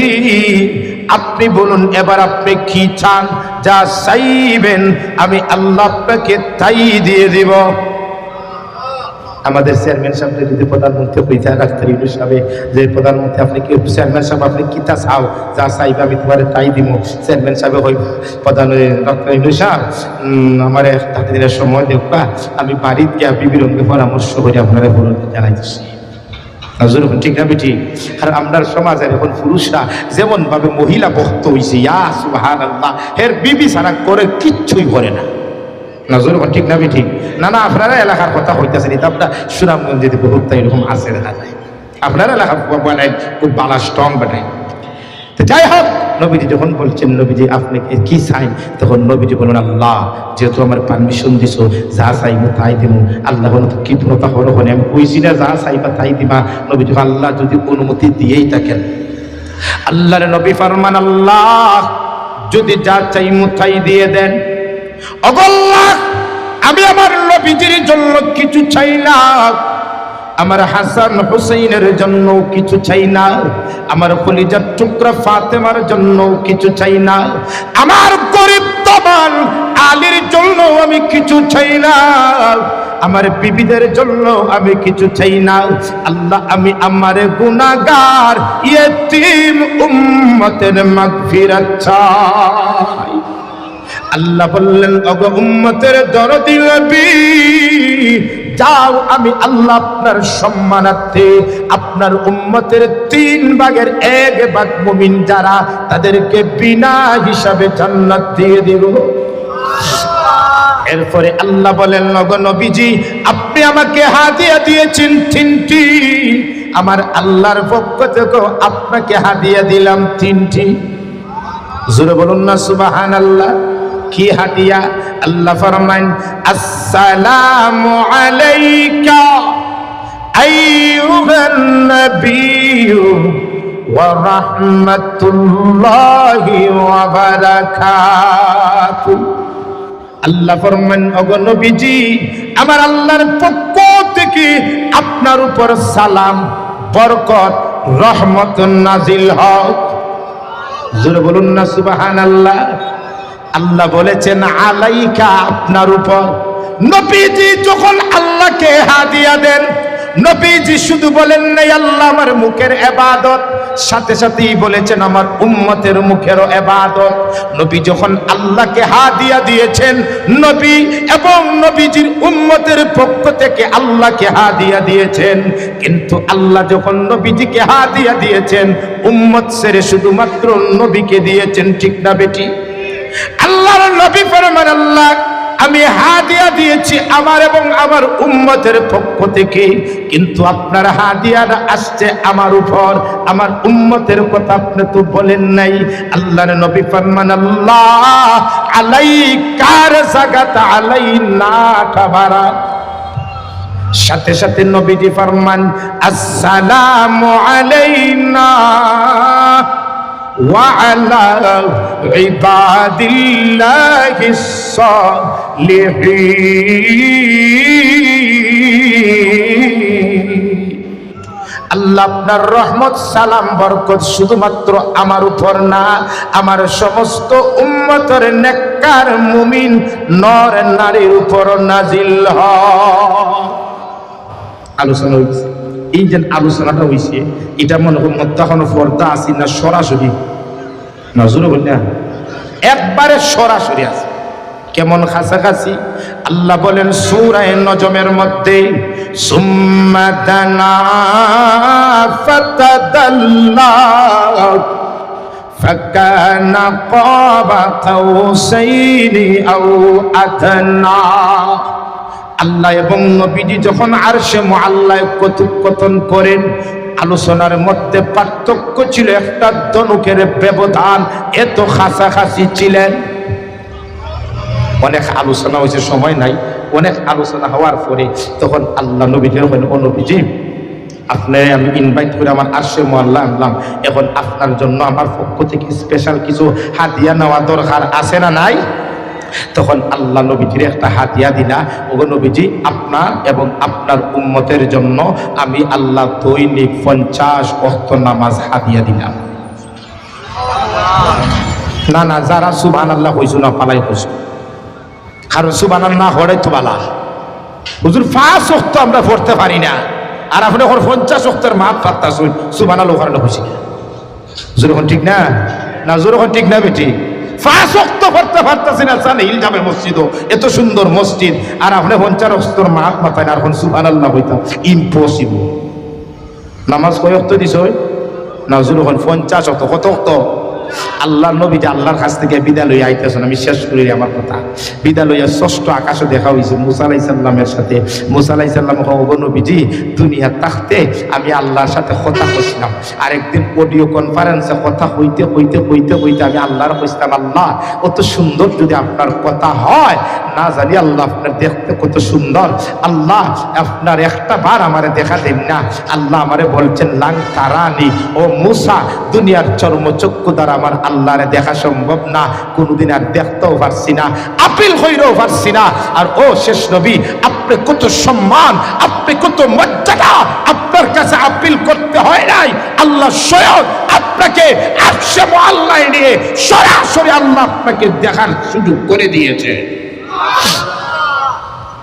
আপনি বলুন এবার আপনি কি চান? যা চাইবেন আমি আল্লাহ আপনাকে তাই দিয়ে দিব। আমাদের চেয়ারম্যান সাহেব যদি প্রধানমন্ত্রী হইতে ডাক্তার ইউনূস সাহেব, যে প্রধানমন্ত্রী, আপনি কি চেয়ারম্যান সাহেব, আপনি কি তা চাও? যা চাইবে আমি তোমার তাই দিব। চেয়ারম্যান সাহেব হই, প্রধান ডাক্তার ইউনূস সাহেব, আমার 1 দিনের সময় দেখবা, আমি বাড়িতে গিয়া বিবির সঙ্গে পরামর্শ করে আপনারা বলুন জানাইতেছি। ঠিক না ঠিক? আর আপনার সমাজের এখন পুরুষরা যেমন ভাবে মহিলা ভক্ত হইছে, ইয়া সুবহানাল্লাহ, এর বিবি ছাড়া করে কিচ্ছুই করে না। নজর ঠিক না ঠিক? না না, আপনারা এলাকার কথা হইতেছেন, এটা আপনার সুনামগঞ্জে বহুত এরকম আছে, দেখা যায়। আপনারা এলাকা বানায় খুব বালা স্ট্রং বানায়। তো যাই হোক, নবীজি যখন বলছেন, নবীজি আপনি কি চাই, তখন নবীজি বলুন, আল্লাহ, যেহেতু আমার পারমিশন দিছো, যা চাইবো তাই দিব। আল্লাহ বলুন, কি প্রতা হরহনে আমি কইছি না যা চাইবা তাই দিবা। নবীজি, আল্লাহ যদি অনুমতি দিয়েই থাকেন। আল্লাহর নবী ফরমান, আল্লাহ, যদি যা চাইমু তাই দিয়ে দেন। আল্লাহ, আমি আমার নবীজির জন্য কিছু চাই না, আমার হাসান হুসাইনের জন্য কিছু চাই না, আমার কলিজার টুকরা ফাতেমার জন্য কিছু চাই না, আমার গরিব তবান আলীর জন্য আমি কিছু চাই না, আমার বিবিদের জন্য আমি কিছু চাই না। আল্লাহ, আমি আমার গুনাহগার ইয়েতিম উম্মতের মাগফিরাত চাই। আল্লাহ বললেন, ওগো উম্মতের দরদি নবী, যাও, আমি আল্লাহ আপনার সম্মানার্থে আপনার উম্মতের 3 ভাগের 1 ভাগ মুমিন যারা, তাদেরকে বিনা হিসাবে জান্নাত দিয়ে দিব। এরপরে আল্লাহ বলেন, ওগো নবীজি, আপনি আমাকে হাদিয়া দিয়েছেন 3টি, আমার আল্লাহর পক্ষ থেকে আপনাকে হাদিয়া দিলাম 3টি। জোরে বলুন না সুবহানাল্লাহ। কি হাদিয়া? আল্লাহ ফরমান আসসালামু আলাইকা আইয়ুহান নাবিয়্যু ওয়া রাহমাতুল্লাহি ওয়া বারাকাতুহু। আল্লাহ ফরমান ওগো নবীজি, আমার আল্লাহর পক্ষ থেকে আপনার উপর সালাম, বরকত, রহমত নাজিল হোক। জোরে বলুন না সুবহানাল্লাহ। আল্লাহ বলেছেন আলাইকা, আপনার উপর। নবীজি যখন আল্লাহকে হাদিয়া দেন, নবীজি শুধু বলেন নাই আল্লাহ আমার মুখের ইবাদত, সাথে সাথেই বলেছেন আমার উম্মতের মুখেরও ইবাদত। নবী যখন আল্লাহকে হাদিয়া দিয়েছেন, নবী এবং নবীজির উম্মতের পক্ষ থেকে আল্লাহকে হাদিয়া দিয়েছেন, কিন্তু আল্লাহ যখন নবীজিকে হাদিয়া দিয়েছেন, উম্মত ছেড়ে শুধুমাত্র নবীকে দিয়েছেন। ঠিক না বেটি? আল্লাহর নবী ফরমান আল্লাহ আমি হাদিয়া দিয়েছি আমার এবং আমার উম্মতের পক্ষ থেকে, কিন্তু আপনার হাদিয়াটা আসছে আমার উপর, আমার উম্মতের কথা আপনি তো বলেন নাই। আল্লাহর নবী ফরমান আল্লাহ আলাইকার জাগাত আলাইনা কাবারা। সাথে সাথে নবীজি ফরমান আসসালামু আলাইনা ওয়া আলা ইবাদিল্লাহিস সালিহিন। আল্লাহ আপনার রহমত, সালাম, বরকত শুধুমাত্র আমার উপর না, আমার সমস্ত উম্মতের নেককার মুমিন নর নারীর উপর নাজিল হয়। আলোচনা হয়েছে, এই যে আলোচনাটা হয়েছে, এটা মনে হয় মধ্যে কোনো পর্দা আছে না সরাসরি? নজরে বললেন একবারে সরাসরি আছে। কেমন কাছাকাছি? আল্লাহ বলেন সূরা নজমের মধ্যে সুম্মা দানা ফাতাদাল্লা ফাকানা কাবা কাউসাইনি আও আদনা। আল্লাহ এবং নবীজি যখন আরশে মুআল্লায় কথোপকথন করেন, আলোচনার মধ্যে পার্থক্য ছিল একটা ধনুকের ব্যবধান, এত কাছাকাছি ছিলেন। অনেক আলোচনা হয়েছে, সময় নাই। অনেক আলোচনা হওয়ার পরে তখন আল্লাহ নবীজির হলেন ও নবীজি, আপনার আমি ইনভাইট করে আমার আরশে মুআল্লা আনলাম, এখন আপনার জন্য আমার পক্ষ থেকে স্পেশাল কিছু হাদিয়া নেওয়া দরকার আছে না নাই? তখন আল্লাহ নবীজির একটা হাদিয়া দিলা, ওগো নবীজি আপনার এবং আপনার উম্মতের জন্য আমি আল্লাহ দৈনিক 50 ওয়াক্ত নামাজ হাদিয়া দিলাম। না না, যারা সুবহানাল্লাহ কইছো না পালাই কইছো, কারণ সুবহানাল্লাহ হড়াই তো বালা। হুজুর 5 ওয়াক্ত আমরা পড়তে পারি না, আর আপনি 50 ওয়াক্তের মাপ পাত্তাছুন, সুবহানাল্লাহ কারণে খুশি। হুজুর এখন ঠিক না? না হুজুর এখন ঠিক না বেটি? 5 ওয়াক্ত পড়তে পারতেছি না, জানে ইলজামে মসজিদও এত সুন্দর মসজিদ, আর আপনি 50 ওয়াক্তের মাপ মাথায় না, আর সুবহানাল্লাহ হইতাম ইম্পসিবল। নামাজ কয় ওয়াক্ত দিছ? না হুজুর এখন 50 ওয়াক্ত। কত ওয়াক্ত? আল্লাহর নবী যে আল্লাহর কাছ থেকে বিদায় লইয়া আইতেছেন, আমি শেষ করি আমার কথা। বিদায় লইয়া ষষ্ঠ আকাশে দেখা হয়েছে মুসা আলাইহিস সালামের সাথে। মুসা আলাইহিস সালাম ওগো নবীজি, দুনিয়া থাকতে আমি আল্লাহর সাথে কথা কইছিলাম, আর একদিন অডিও কনফারেন্সে কথা হইতে হইতে হইতে হইতে আমি আল্লাহর কইছিলাম, আল্লাহ অত সুন্দর যদি আপনার কথা হয়, না জানি আল্লাহ আপনার দেখতে কত সুন্দর, আল্লাহ আপনার একটা বার আমারে দেখা দেন না। আল্লাহ আমারে বলছেন লাং তারানি, ও মুসা দুনিয়ার চর্মচক্ষু দ্বারা আমার আল্লাহরে দেখা সম্ভব না, কোনদিন আর দেখতেও পারছি না, আপিল হইলেও পারছি না। আর ও শেষ নবী, আপনি কত সম্মান, আপনি কত মর্যাদা, আপনার কাছে আপিল করতে হয় নাই, আল্লাহ স্বয়ং আপনাকে আরশে মুআল্লায় নিয়ে সরাসরি আল্লাহ আপনাকে দেখার সুযোগ করে দিয়েছে।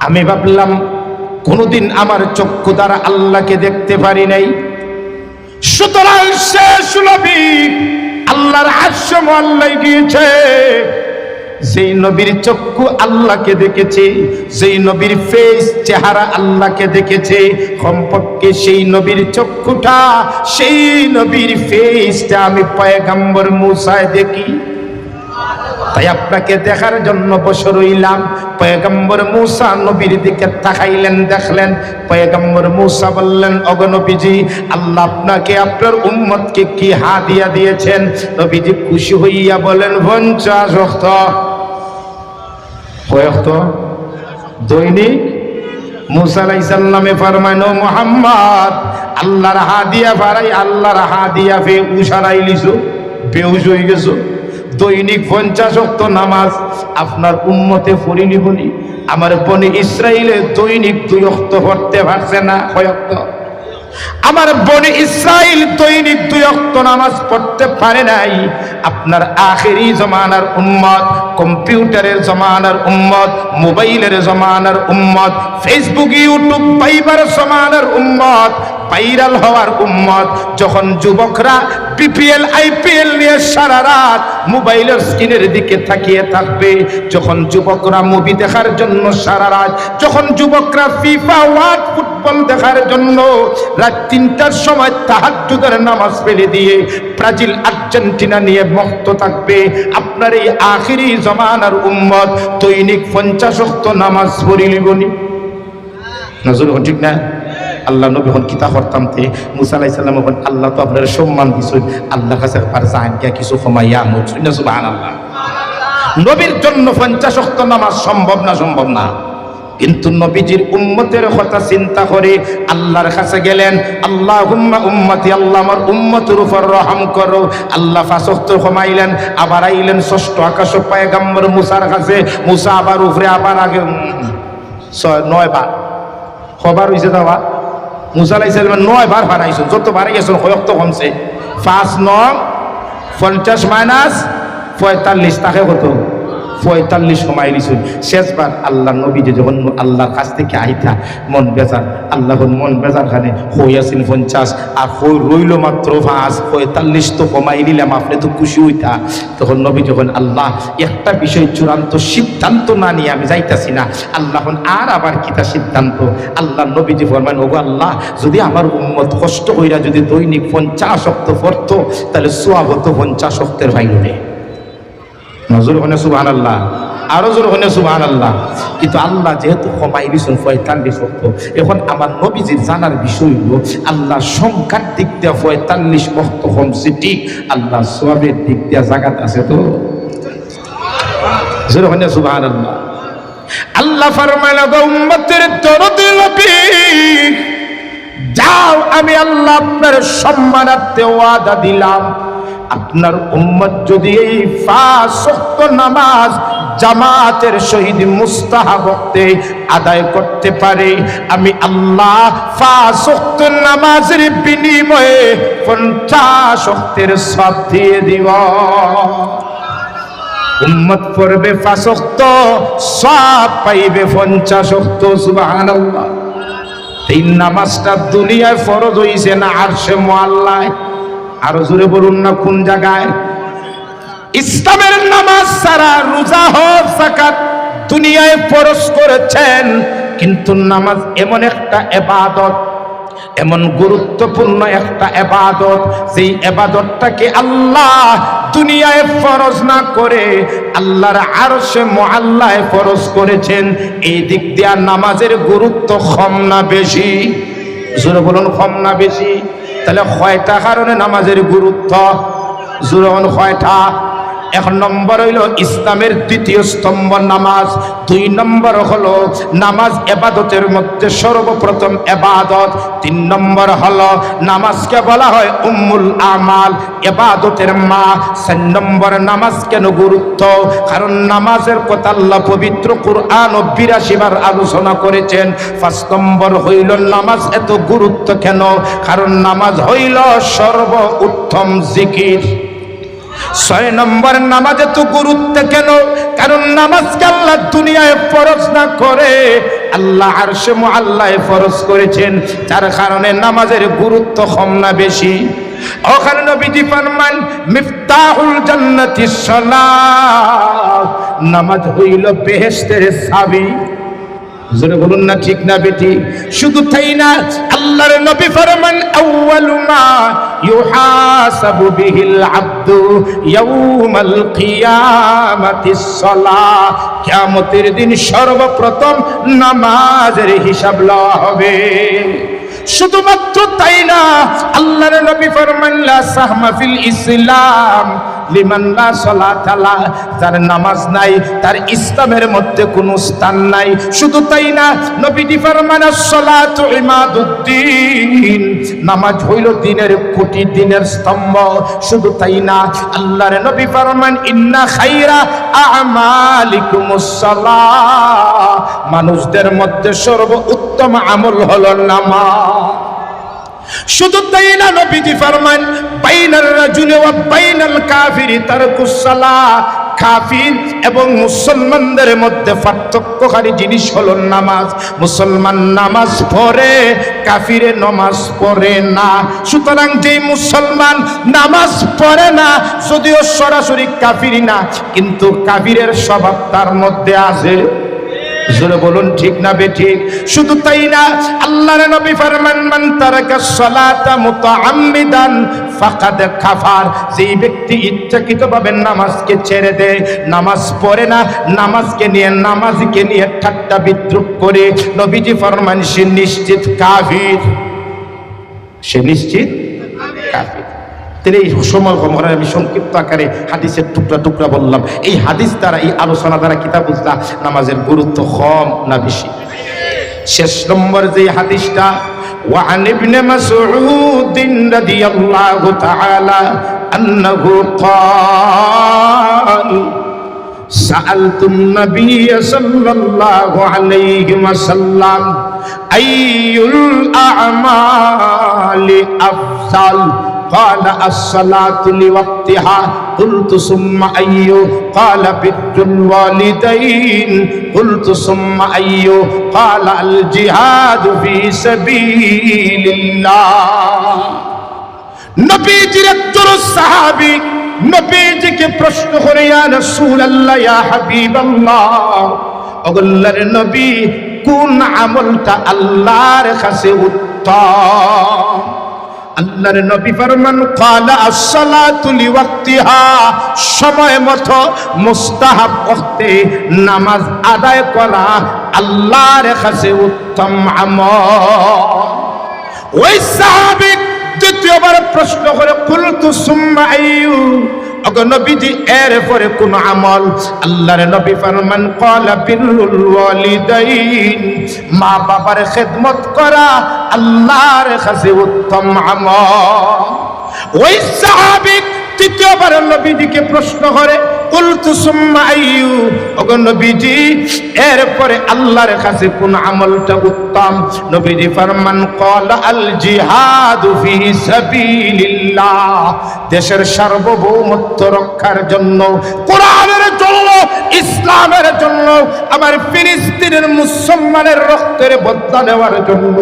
আমি ভাবলাম কোনদিন আমার চক্ষু দ্বারা আল্লাহকে দেখতে পারি নাই, সুতরাং শেষ নবী আল্লাহর আরশে মুআল্লায় গিয়েছে, যেই নবীর চক্ষু আল্লাহকে দেখেছে, যেই নবীর ফেস চেহারা আল্লাহকে দেখেছে, কমপক্ষে সেই নবীর চক্ষুটা, সেই নবীর ফেসটা আমি পয়গম্বর মুসায় দেখি। তাই আপনাকে দেখার জন্য বসে রইলাম। পয়গম্বর মুসা নবীর দিকে তাকাইলেন, দেখলেন। পয়গম্বর মুসা বললেন, ওগো নবীজি, আল্লাহ আপনাকে আপনার উম্মতকে কি হাদিয়া দিয়েছেন? নবীজি খুশি হইয়া বলেন 50 ওয়াক্ত। কয়েকত দৈনিক। মুসা আলাইহিস সালামে ফরমানো মুহাম্মদ আল্লাহর হাদিয়া ফারাই আল্লাহর হাদিয়া ফে উশারাই লিছো বেউস হয়ে গেছো। দৈনিক 50 ওয়াক্ত নামাজ আপনার উম্মতে পড়িনি বলি আমার বনি ইসরাইলে দৈনিক 2 ওয়াক্ত পড়তে পারছে না। কয় ওয়াক্ত? আমার বনি ইসরাইল দৈনিক 2 ওয়াক্ত নামাজ পড়তে পারে নাই। আপনার আখেরি জমানার উম্মত, কম্পিউটারের জমানার উম্মত, মোবাইলের জমানার উম্মত, ফেসবুক ইউটিউব ভাইবার জমানার উম্মত, ভাইরাল হওয়ার উম্মত। যখন যুবকরা বিপিএল আইপিএল নিয়ে সারা রাত মোবাইলের স্ক্রিনের দিকে তাকিয়ে থাকবে, যখন যুবকরা মুভি দেখার জন্য সারা রাত, যখন যুবকরা ফিফা ওয়ার্ল্ড ফুটবল দেখার জন্য রাত 3টার সময় তাহাজ্জুদের নামাজ ফেলে দিয়ে ব্রাজিল আর্জেন্টিনা নিয়ে মস্ত থাকবে, আপনার এই আখিরি জমানার উম্মত দৈনিক 50 ওয়াক্ত নামাজ পড়িলিবনি। নজর ঠিক না? আল্লাহ নবী হন কিতা করতাম তে মুসা আলাইহিস সালাম হন আল্লাহ তো আপনার সম্মান দিছেন, আল্লাহর কাছে আর জান গিয়া কিছু কমাইয়া মুখ সুবহানাল্লাহ। নবীর জন্য 50 ওয়াক্ত নামাজ সম্ভব না? সম্ভব না। কিন্তু নবীজির উম্মতের কথা চিন্তা করে আল্লাহর কাছে গেলেন, আল্লাহুম্মা উম্মতি, আল্লাহ আমার উম্মতের উপর রহম করো। আল্লাহ 5 ওয়াক্ত কমাইলেন, আবার আইলেন 6ষ্ঠ আকাশ পয়গম্বর মুসার কাছে। মুসা আবার উপরে আবার আগে 9 বার খবর হইছে দেওয়া। মুসা আলাইহিস সালাম 9 বার বানাইছেন, যত বারে গেছেন কয়ক্ত কমছে? 5 9 50 মাইনাস 45 তাকে কত? 45 সময় দিয়েছেন। শেষবার আল্লাহ নবী যে যখন আল্লাহর কাছ থেকে আইতা মন বেজার, আল্লাহর মন বেজার খানে হইয়াছেন 50 আর হই রইল মাত্র 5, 45 তো কমাই নিলাম, আপনি তো খুশি হইতা। তখন নবী যখন আল্লাহ একটা বিষয় চূড়ান্ত সিদ্ধান্ত না নিয়ে আমি যাইতাছি না, আল্লাহ আর আবার কিতা সিদ্ধান্ত? আল্লাহ নবীজি ফরমান, ওগো আল্লাহ যদি আমার উম্মত কষ্ট কইরা যদি দৈনিক 50 ওয়াক্ত পড়তো তাহলে সওয়াব হতো 50 ওয়াক্তের ভাইরে। নজর হনে সুবহানাল্লাহ, আরো জোর হনে সুবহানাল্লাহ। কিন্তু আল্লাহ যেহেতু কমাই দিয়েছেন 45 ওয়াক্ত, এখন আমার নবীজির জানার বিষয় হলো আল্লাহ সংখ্যার দিক দিয়ে 45 ওয়াক্ত কমছে ঠিক, আল্লাহ সওয়াবের দিক দিয়ে জাকাত আছে তো। জোর হনে সুবহানাল্লাহ। আল্লাহ ফরমায় গো উম্মতের দরদি নবী যাও, আমি আল্লাহ আপনার সম্মানার্থে ওয়াদা দিলাম, আপনার উম্মত যদি এই 5 ওয়াক্ত নামাজ জামাতের সহিত মুস্তাহাবতে আদায় করতে পারে, আমি আল্লাহ 5 ওয়াক্ত নামাজের বিনিময়ে 50 ওয়াক্তের সওয়াব দিয়ে দিব। উম্মত পড়বে 5 ওয়াক্ত, সওয়াব পাইবে 50 ওয়াক্ত। সুবহানাল্লাহ। এই নামাজটা দুনিয়ায় ফরজ হইছে না আরশে মুআল্লায়? আরো জোরে বলুন না কোন জায়গায়? ইসলামের নামাজ ছাড়া রোজা হজ যাকাত দুনিয়ায় ফরজ করেছেন, কিন্তু নামাজ এমন একটা ইবাদত, এমন গুরুত্বপূর্ণ একটা ইবাদত, যেই ইবাদতটাকে আল্লাহ দুনিয়ায় ফরজ না করে আল্লাহর আরশে মুআল্লায় ফরজ করেছেন। এই দিক দিয়ে নামাজের গুরুত্ব কম না বেশি? জোরে বলুন কম না বেশি? তাহলে কয়টা কারণে নামাজের গুরুত্ব? জোরে বলুন কয়টা? 1 নম্বর হইল ইসলামের 2য় স্তম্ভ নামাজ। 2 নম্বর হলো নামাজ ইবাদতের মধ্যে সর্বপ্রথম ইবাদত। 3 নম্বর হলো নামাজকে বলা হয় উম্মুল আমাল, ইবাদতের মা। 4 নম্বর নামাজ কেন গুরুত্ব? কারণ নামাজের কথা আল্লাহ পবিত্র কুরআন 82 বার আলোচনা করেছেন। 5 নম্বর হইল নামাজ এত গুরুত্ব কেন? কারণ নামাজ হইল সর্ব উত্তম জিকির। 6 নম্বর নামাজে তো গুরুত্ব কেন? কারণ নামাজকে আল্লাহ দুনিয়ায় ফরজ না করে আল্লাহ আরশে মুআল্লায় ফরজ করেছেন, যার কারণে নামাজের গুরুত্ব কম না বেশি? ওখানে নবীজি ফরমান মিফতাহুল জান্নাতিস সালাত, নামাজ হইল বেহেশতের চাবি। জোরে বলুন না ঠিক না বেটি? শুধু তাই না, আল্লাহর নবী ফরমান আউয়ালু মা ইউহাসাবু বিহিল আবদু ইয়াউমাল কিয়ামাতিস সালাহ, কিয়ামতের দিন সর্বপ্রথম নামাজের হিসাব লওয়া হবে। শুধুমাত্র তাই না, আল্লাহর নবী ফরমান লা সাহমা ফিল ইসলাম, লিমান লা সালাতা লা, যার নামাজ নাই তার ইসলামের মধ্যে কোনো স্থান নাই। শুধু তাই না, নবীজি ফরমান as-সালাতু ইমাদুদ্দিন, নামাজ হইল দ্বীনের খুঁটি, দ্বীনের স্তম্ভ। শুধু তাই না, আল্লাহর নবী ফরমান ইন্না খায়রা আ'মালিকুমুস সালাহ, মানুষদের মধ্যে সর্বোত্তম আমল হলো নামাজ। শুধু তাই না, নবীজি ফরমান বাইনার রাজুলি ওয়া বাইনাল কাফিরি তারকুস সালাহ, কাফির এবং মুসলমানদের মধ্যে পার্থক্যকারী জিনিস হলো নামাজ। মুসলমান নামাজ পড়ে, কাফিরে নামাজ পড়ে না। সুতরাং যে মুসলমান নামাজ পড়ে না, যদিও সরাসরি কাফিরি না, কিন্তু কাফিরের স্বভাব তার মধ্যে আছে। জোরে বলুন ঠিক না বেঠিক? শুধু তাই না, আল্লাহর নবী ফরমান মান তারাকাস সালাতা মুতাআম্মিদান ফাকাদ কাফার, যেই ব্যক্তি ইচ্ছাকৃতভাবে নামাজকে ছেড়ে দেয়, নামাজ পড়ে না, নামাজকে নিয়ে ঠাট্টা বিদ্রুপ করে, নবীজি ফরমান সে নিশ্চিত কাফির, সে নিশ্চিত কাফির। তাহলে এই সময় কমরে আমি সংক্ষিপ্ত আকারে হাদিসের টুকরা টুকরা বললাম। এই হাদিস দ্বারা, এই আলোচনা দ্বারা কিতাব বুঝলা নামাজের গুরুত্ব কম না বেশি? শেষ নম্বর যে হাদিসটা, وعن ابن مسعود رضي الله تعالى أنه قال سألت النبي صلى الله عليه وسلم أي الأعمال أفضل قال الصلاة لوقتها قلت ثم أي قال بر الوالدين قلت ثم أي قال الجهاد في سبيل الله নবীজির একজন সাহাবী নবীজিকে প্রশ্ন করে, ইয়া রাসূলুল্লাহ, ইয়া হাবিবাল্লাহ, আল্লাহর নবী, কোন আমলটা আল্লাহর কাছে উত্তম? আল্লাহর নবী ফরমান ক্বালা as-সালাতু লিওয়াক্তিহা, সময় মতো মুস্তাহাব ওয়াক্তে নামাজ আদায় করা আল্লাহর কাছে উত্তম আমল। ওই সাহাবী দ্বিতীয়বার প্রশ্ন করে, কুলতু সুম্মা আইয়ু, ওগো নবীজি এর পরে কোন আমল? আল্লাহর নবী ফরমান ক্বালা বিরুল ওয়ালিদাইন, মা বাবার খেদমত করা আল্লাহর কাছে উত্তম আমল। ওই সাহাবী তৃতীয়বার নবীজিকে প্রশ্ন করে, কুলতু সুম্মা আইয়ু, ওগো নবীজি এরপরে আল্লাহর কাছে কোন আমলটা উত্তম? নবীজি ফরমান ক্বালা আল জিহাদু ফি সাবিলিল্লাহ, দেশের সার্বভৌমত্ব রক্ষার জন্য, কোরআনের জন্য, ইসলামের জন্য, আমার ফিলিস্তিনের মুসলমানের রক্তের বদলা নেওয়ার জন্য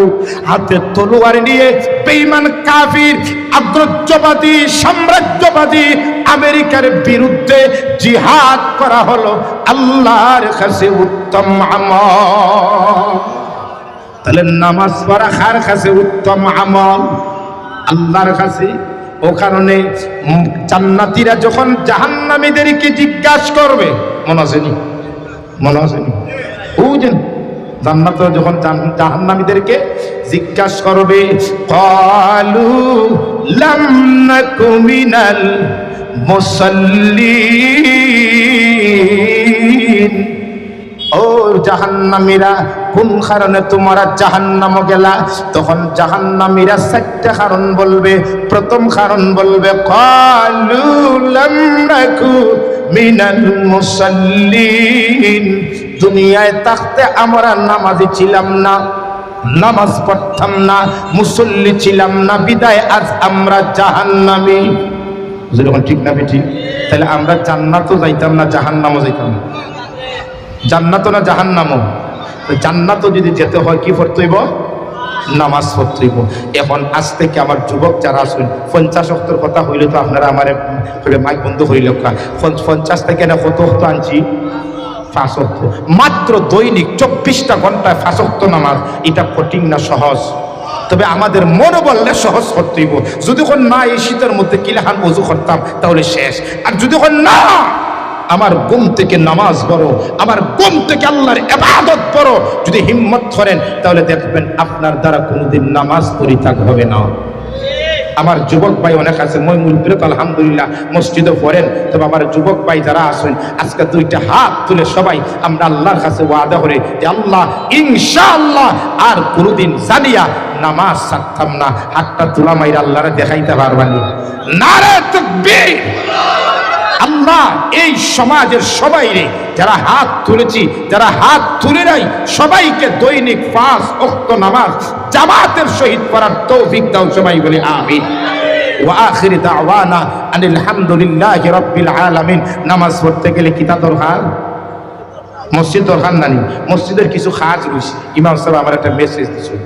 হাতে তলোয়ার নিয়ে বেঈমান কাফির আগ্রাসবাদী সাম্রাজ্যবাদী আমেরিকার বিরুদ্ধে জিহাদ করা হলো আল্লাহর কাছে উত্তম আমল। তাহলে নামাজ পড়া কার কাছে উত্তম আমল? আল্লাহর কাছে। ও কারণে জান্নাতীরা যখন জাহান্নামীদেরকে জিজ্ঞাসা করবে, মনে আসেনি? মনে আসেনি? বুঝেন, জান্নাতীরা যখন জাহান্নামীদেরকে জিজ্ঞাসা করবে, ক্বালু লাম নাকু মিনাল মুসাল্লিন, ও জাহান্নামীরা, কোন কারণে তোমরা জাহান্নামে গেলা? তখন জাহান্নামীরা চারটা কারণ বলবে। প্রথম কারণ বলবে, ক্বালু লাম নাকু মিনাল মুসাল্লিন, দুনিয়ায় থাকতে আমরা নামাজি ছিলাম না, নামাজ পড়তাম না, মুসল্লি ছিলাম না, বিদায় আজ আমরা জাহান্নামী। যখন ঠিক না ঠিক? তাহলে আমরা জান্নাতও যাইতাম না, জাহান্নামও যাইতাম না। জান্নাতও না জাহান্নামও? জান্নাতও যদি যেতে হয় কি পড়তে হইব? নামাজ পড়তে হইব। এখন আজ থেকে আমার যুবক যারা আছেন, 50 ওয়াক্তের কথা হইলে তো আপনারা আমার মাইক বন্ধ হইল, 50 থেকে না কত ওয়াক্ত আনছি? 5 ওয়াক্ত। মাত্র দৈনিক 24টা ঘন্টায় 5 ওয়াক্ত নামাজ, এটা কঠিন না সহজ? তবে আমাদের মনে বললে সহজ করতে হইব। যদি না এই শীতের মধ্যে কিলাহান ওযু করতাম তাহলে শেষ। আর যদি না আমার ঘুম থেকে নামাজ পড়ো, আমার ঘুম থেকে আল্লাহর ইবাদত করো, যদি হিম্মত করেন, তাহলে দেখবেন আপনার দ্বারা কোনোদিন নামাজ পরিত্যাগ হবে না। আমার যুবক ভাই অনেক আছে, মই মুরব্বীরা তো আলহামদুলিল্লাহ মসজিদে পড়েন, তবে আমার যুবক ভাই যারা আছেন আজকে দুইটা হাত তুলে সবাই আমরা আল্লাহর কাছে ওয়াদা করে যে আল্লাহ ইনশাআল্লাহ আর কোনোদিন জানিয়া নামাজ ছাড়তাম না। হাতটা তোলা মাইরা আল্লাহরে দেখাইতে পারবানি। নারে তাকবীর। আল্লাহ এই সমাজের সবাইরে যারা হাত তুলেছি, যারা হাত তুলে নাই, সবাইকে দৈনিক 5 ওয়াক্ত নামাজ জামাতের সহিত পড়ার তৌফিক দাও। সবাই বলে আমিন। ওয়া আখির দাওয়ানা আনিল হামদুলিল্লাহি রাব্বিল আলামিন। নামাজ পড়তে গেলে কি তা দরকার? মসজিদ দরকার নানি? মসজিদের কিছু কাজ রয়েছে। ইমাম সাহেব আমার একটা মেসেজ দিয়েছে।